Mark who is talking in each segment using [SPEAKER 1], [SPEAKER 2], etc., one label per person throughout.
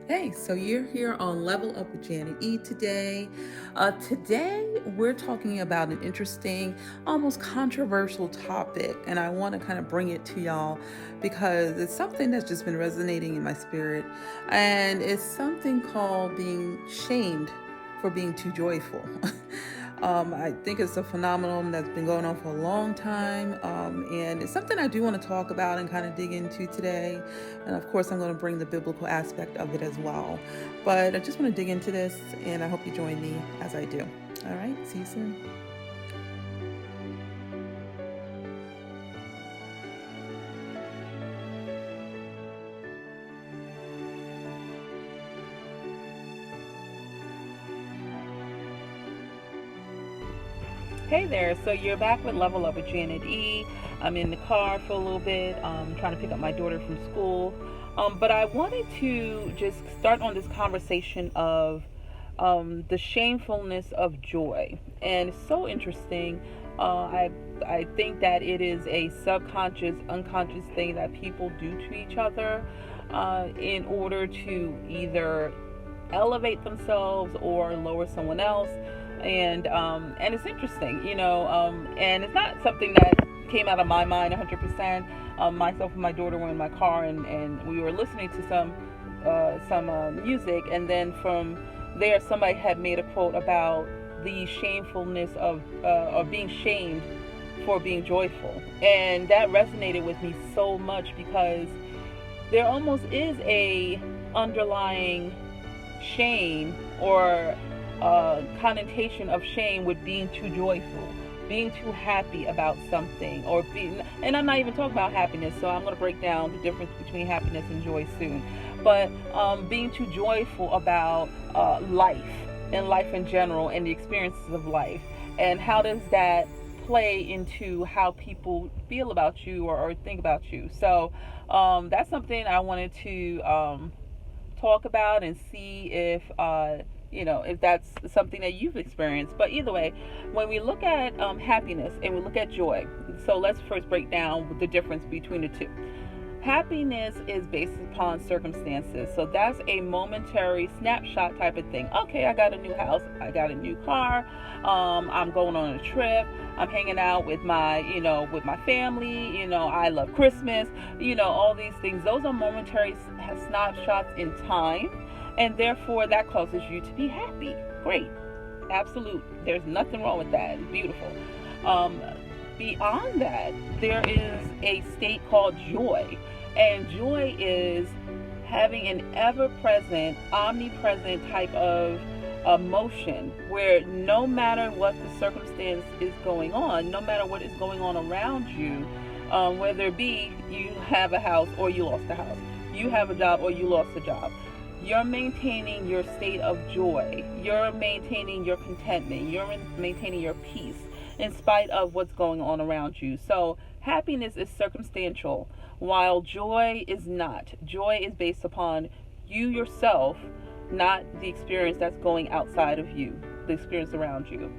[SPEAKER 1] Hey, so you're here on Level Up with Janet E today. Today, we're talking about an interesting, almost controversial topic, and I want to kind of bring it to y'all because it's something that's just been resonating in my spirit, and it's something called being shamed for being too joyful. I think it's a phenomenon that's been going on for a long time, and it's something I do want to talk about and kind of dig into today. And of course, I'm going to bring the biblical aspect of it as well. But I just want to dig into this, and I hope you join me as I do. All right, see you soon.
[SPEAKER 2] Hey there, so you're back with Level Up with Janet E. I'm in the car for a little bit, trying to pick up my daughter from school. But I wanted to just start on this conversation of the shamefulness of joy. And it's so interesting. I think that it is a subconscious, unconscious thing that people do to each other in order to either elevate themselves or lower someone else. And it's interesting, and it's not something that came out of my mind 100%. Myself and my daughter were in my car, and we were listening to some music, and then from there somebody had made a quote about the shamefulness of being shamed for being joyful, and that resonated with me so much because there almost is a underlying shame or connotation of shame with being too joyful, being too happy about something, or being, and I'm not even talking about happiness, so I'm going to break down the difference between happiness and joy soon. But being too joyful about life and life in general and the experiences of life, and how does that play into how people feel about you or think about you. So that's something I wanted to talk about and see if that's something that you've experienced. But either way, when we look at happiness and we look at joy, so let's first break down the difference between the two. Happiness is based upon circumstances. So that's a momentary snapshot type of thing. Okay, I got a new house, I got a new car, I'm going on a trip, I'm hanging out with my family, I love Christmas, all these things. Those are momentary snapshots in time, and therefore that causes you to be happy. Great. Absolute. There's nothing wrong with that. It's beautiful. Um, Beyond that, there is a state called joy. And joy is having an ever present, omnipresent type of emotion where no matter what the circumstance is going on, no matter what is going on around you, whether it be you have a house or you lost a house, you have a job or you lost a job, you're maintaining your state of joy, you're maintaining your contentment, you're maintaining your peace in spite of what's going on around you. So happiness is circumstantial, while joy is not. Joy is based upon you yourself, not the experience that's going outside of you, the experience around you.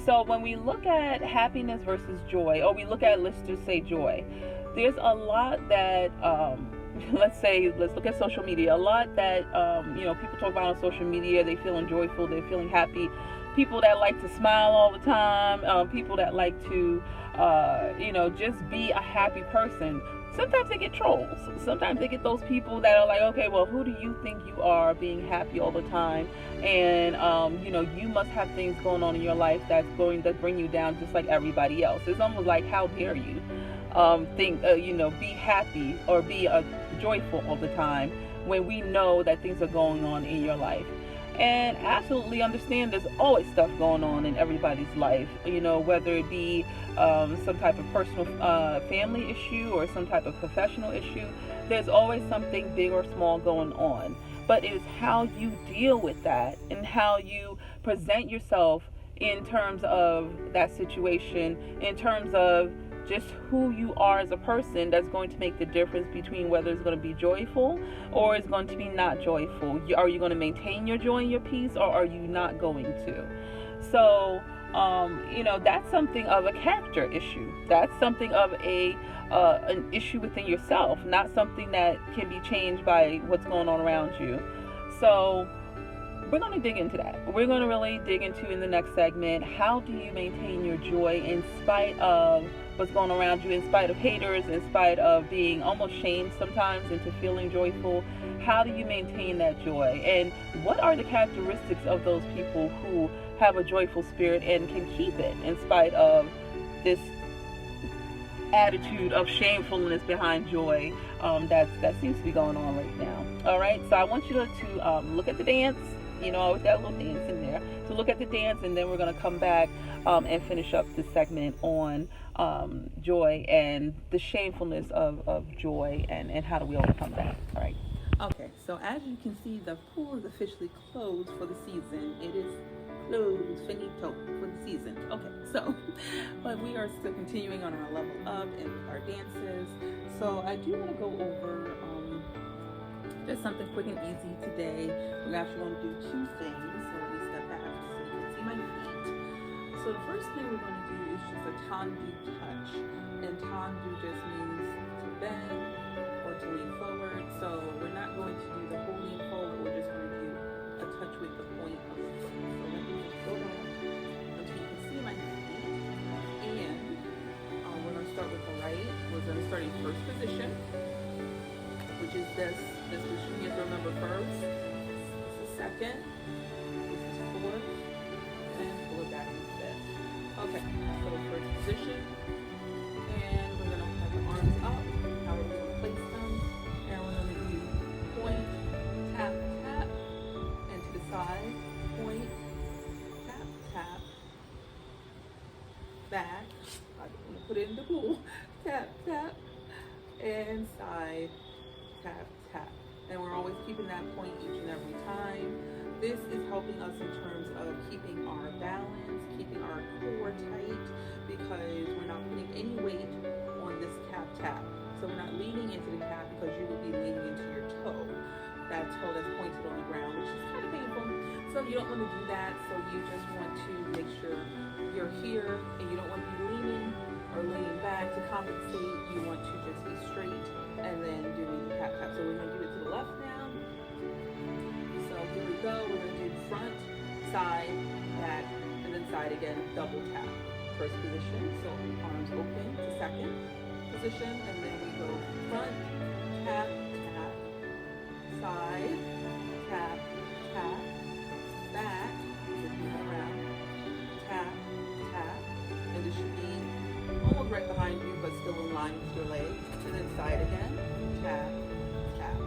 [SPEAKER 2] So when we look at happiness versus joy, or we look at, let's just say, joy, there's a lot that let's look at social media. A lot that people talk about on social media. They feeling joyful, they're feeling happy. People that like to smile all the time, people that like to just be a happy person. Sometimes they get trolls. Sometimes they get those people that are like, okay, well, who do you think you are, being happy all the time? And you must have things going on in your life that bring you down just like everybody else. It's almost like, how dare you be happy or be joyful all the time when we know that things are going on in your life. And absolutely understand there's always stuff going on in everybody's life, whether it be some type of personal family issue or some type of professional issue. There's always something big or small going on, but it's how you deal with that and how you present yourself in terms of that situation, in terms of just who you are as a person, that's going to make the difference between whether it's going to be joyful or it's going to be not joyful. Are you going to maintain your joy and your peace, or are you not going to? So that's something of a character issue. That's something of an issue within yourself, not something that can be changed by what's going on around you. So we're going to dig into that. We're going to really dig into in the next segment, how do you maintain your joy in spite of what's going around you, in spite of haters, in spite of being almost shamed sometimes into feeling joyful. How do you maintain that joy? And what are the characteristics of those people who have a joyful spirit and can keep it in spite of this attitude of shamefulness behind joy that seems to be going on right now? All right, so I want you to look at the dance. You know, I always got a little dance in there. So look at the dance, and then we're going to come back and finish up this segment on joy and the shamefulness of joy, and how do we overcome that. All right.
[SPEAKER 1] Okay, so as you can see, the pool is officially closed for the season. It is closed, finito, for the season. Okay, so, but we are still continuing on our level up and our dances. So I do want to go over just something quick and easy today. We're actually going to do two things. So let me step back so you can see my feet. So the first thing we're going to do is just a tendu touch. And tendu just means to bend or to lean forward. So we're not going to do the whole lean forward. We're just going to do a touch with the point of the foot. So let me just go back until you can see my feet. And we're going to start with the right. We're going to start in first position, which is this position. You have to remember first. This is second. This is fourth. And pull it back to fifth. Okay, so first position. And we're going to have the arms up. How we're going to place them. And we're going to do point, tap, tap. And to the side. Point, tap, tap. Back. I'm going to put it in the pool. Tap, tap. And side. Tap, tap. And we're always keeping that point each and every time. This is helping us in terms of keeping our balance, keeping our core tight, because we're not putting any weight on this cap tap. So we're not leaning into the cap because you would be leaning into your toe. That toe that's pointed on the ground, which is kind of painful. So you don't want to do that. So you just want to make sure you're here, and you don't want to be leaning or leaning back to compensate. You want to just be straight and then doing the cap tap. So we're going to do it to the left now. So here we go. We're going to do front, side, back, and then side again, double tap. First position, so arms open to second position, and then we go front, tap, tap, side, tap, tap, back, flipping around, tap, tap, and this should be almost right behind you, but still in line with your leg. And then side again, tap, tap.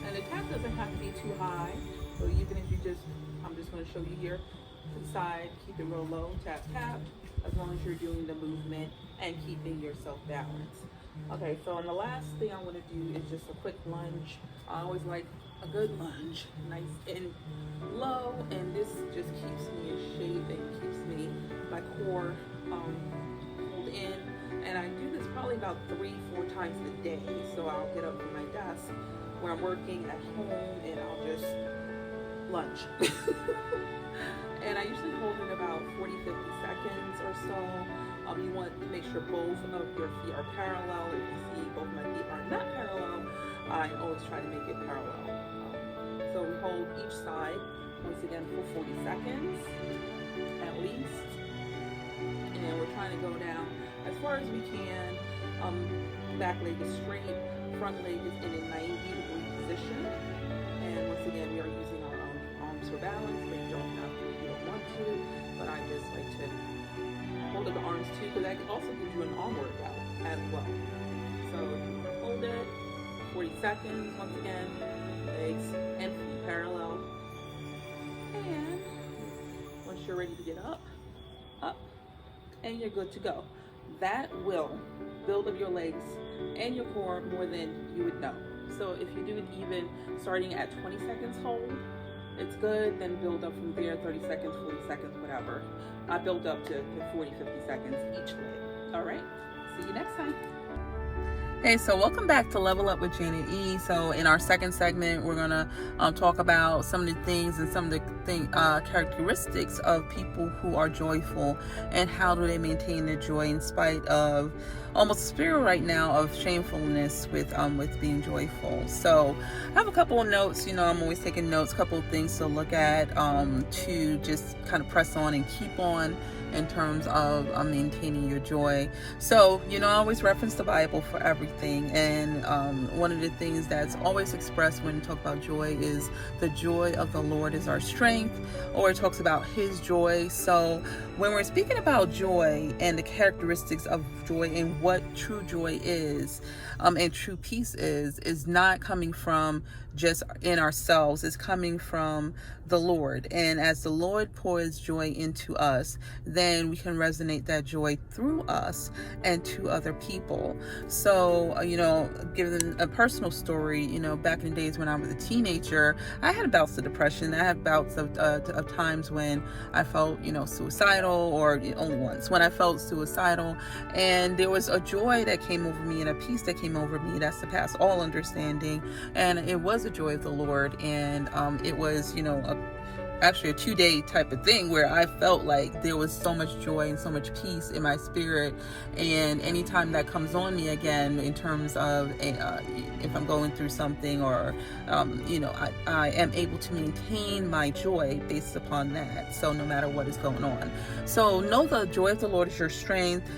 [SPEAKER 1] And the tap doesn't have to be too high. So even if you just, I'm just going to show you here, to the side, keep it real low, tap, tap, as long as you're doing the movement and keeping yourself balanced. Okay, so and the last thing I want to do is just a quick lunge. I always like a good lunge, nice and low, and this just keeps me in shape and keeps me, my core pulled in. And I do this probably about 3-4 times a day. So I'll get up from my desk where I'm working at home, and I'll just lunge. And I usually hold it about 40-50 seconds or so. You want to make sure both of your feet are parallel. If you see both my feet are not parallel, I always try to make it parallel. So we hold each side, once again, for 40 seconds at least. And we're trying to go down as far as we can. Back leg is straight, front leg is in a 90-degree position. And once again, we are using our arms for balance, but you don't have to, if you don't want to. But I just like to hold up the arms too, because that also gives you an arm workout as well. So hold it, 40 seconds, once again, legs and feet parallel. And once you're ready to get up, and you're good to go. That will build up your legs and your core more than you would know. So if you do it even starting at 20 seconds hold, it's good, then build up from there, 30 seconds, 40 seconds, whatever. I build up to 40, 50 seconds each leg. All right, see you next time. Hey, so welcome back to Level Up with Janet E. So in our second segment, we're gonna talk about some of the things and some of the characteristics of people who are joyful, and how do they maintain their joy in spite of almost a spirit right now of shamefulness with being joyful. So I have a couple of notes. I'm always taking notes. A couple of things to look at to just kind of press on and keep on in terms of maintaining your joy. So, I always reference the Bible for everything. And one of the things that's always expressed when you talk about joy is the joy of the Lord is our strength, or it talks about his joy. So when we're speaking about joy and the characteristics of joy and what true joy is, and true peace is not coming from just in ourselves. It's coming from the Lord. And as the Lord pours joy into us, then we can resonate that joy through us and to other people. So, given a personal story, back in the days when I was a teenager, I had bouts of depression. I had bouts of times when I felt, suicidal, or only once when I felt suicidal. And there was a joy that came over me and a peace that came over me that surpassed all understanding. And it was the joy of the Lord. And it was, actually a 2-day type of thing where I felt like there was so much joy and so much peace in my spirit. And anytime that comes on me again, in terms of if I'm going through something, or I am able to maintain my joy based upon that. So no matter what is going on, so know the joy of the Lord is your strength.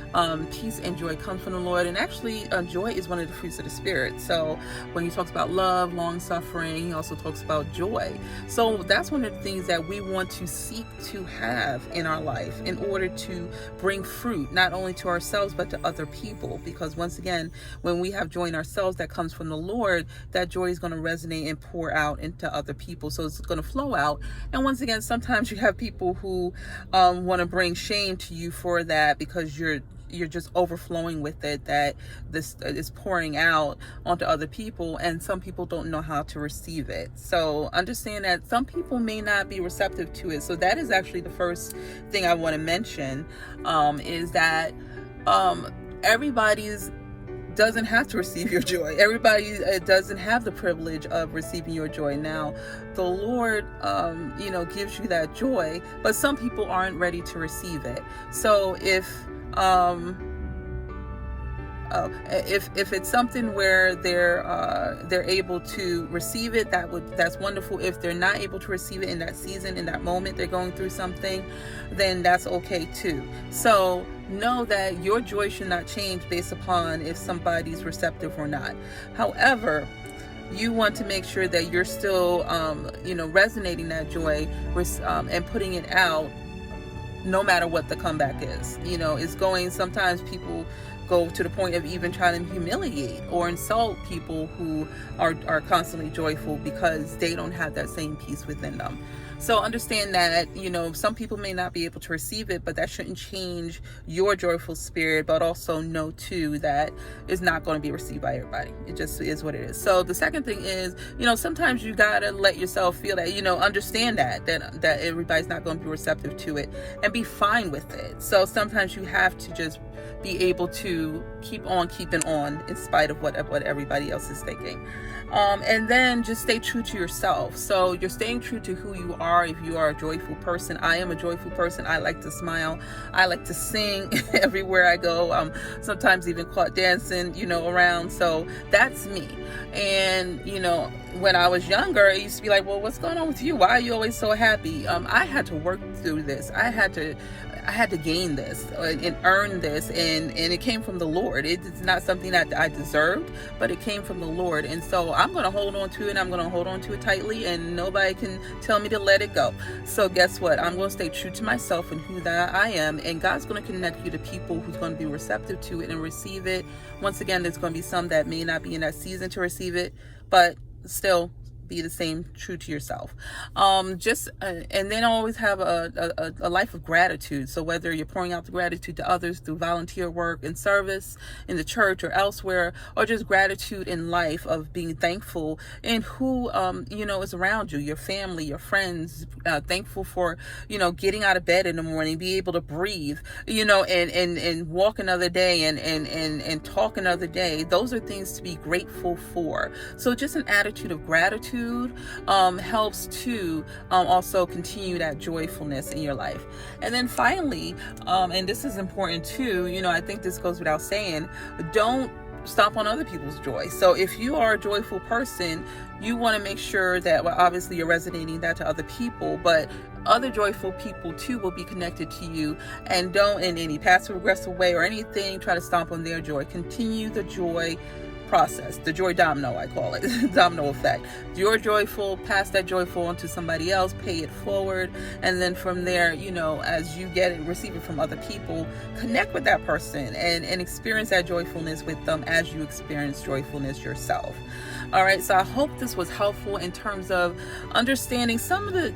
[SPEAKER 1] Peace and joy comes from the Lord. And actually joy is one of the fruits of the Spirit. So when he talks about love, long suffering, he also talks about joy. So that's one of the things that we want to seek to have in our life in order to bring fruit, not only to ourselves, but to other people. Because once again, when we have joy in ourselves that comes from the Lord, that joy is going to resonate and pour out into other people. So it's going to flow out. And once again, sometimes you have people who want to bring shame to you for that, because you're just overflowing with it, that this is pouring out onto other people, and some people don't know how to receive it. So understand that some people may not be receptive to it. So that is actually the first thing I want to mention, is that everybody's doesn't have to receive your joy. Everybody doesn't have the privilege of receiving your joy. Now, the Lord, gives you that joy, but some people aren't ready to receive it. So if it's something where they're able to receive it, that's wonderful. If they're not able to receive it in that season, in that moment, they're going through something, then that's okay too. So know that your joy should not change based upon if somebody's receptive or not. However, you want to make sure that you're still resonating that joy and putting it out, no matter what the comeback is. It's going, sometimes people go to the point of even trying to humiliate or insult people who are constantly joyful, because they don't have that same peace within them. So understand that, some people may not be able to receive it, but that shouldn't change your joyful spirit. But also know too that it's not going to be received by everybody. It just is what it is. So the second thing is, sometimes you gotta let yourself feel that, understand that everybody's not going to be receptive to it, and be fine with it. So sometimes you have to just be able to keep on keeping on in spite of what everybody else is thinking. And then just stay true to yourself. So you're staying true to who you are. If you are a joyful person, I am a joyful person. I like to smile. I like to sing everywhere I go. Sometimes even caught dancing, around. So that's me. And, when I was younger, it used to be like, well, what's going on with you? Why are you always so happy? I had to work through this. I had to gain this and earn this, and it came from the Lord. It's not something that I deserved, but it came from the Lord. And so I'm going to hold on to it. I'm going to hold on to it tightly, and nobody can tell me to let it go. So guess what? I'm going to stay true to myself and who that I am, and God's going to connect you to people who's going to be receptive to it and receive it. Once again, there's going to be some that may not be in that season to receive it, but still be the same true to yourself. And then always have a life of gratitude. So whether you're pouring out the gratitude to others through volunteer work and service in the church or elsewhere, or just gratitude in life of being thankful in who, is around you, your family, your friends, thankful for, getting out of bed in the morning, be able to breathe, and walk another day and talk another day. Those are things to be grateful for. So just an attitude of gratitude helps to also continue that joyfulness in your life. And then finally, and this is important too, I think this goes without saying, don't stomp on other people's joy. So if you are a joyful person, you want to make sure that, well, obviously you're resonating that to other people, but other joyful people too will be connected to you. And don't in any passive aggressive way or anything try to stomp on their joy. Continue the joy process, the joy domino, I call it, domino effect. You're joyful, pass that joyful on to somebody else, pay it forward, and then from there, as you get it, receive it from other people, connect with that person and experience that joyfulness with them as you experience joyfulness yourself. All right, so I hope this was helpful in terms of understanding some of the,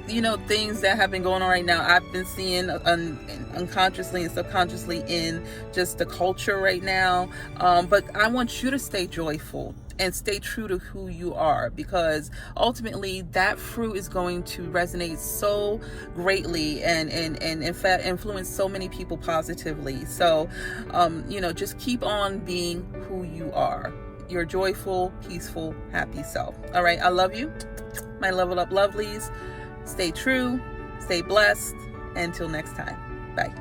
[SPEAKER 1] things that have been going on right now. I've been seeing unconsciously and subconsciously in just the culture right now. But I want you to stay joyful and stay true to who you are, because ultimately that fruit is going to resonate so greatly and in fact influence so many people positively. So, just keep on being who you are. Your joyful, peaceful, happy self. All right. I love you, my Level Up Lovelies. Stay true, stay blessed. Until next time. Bye.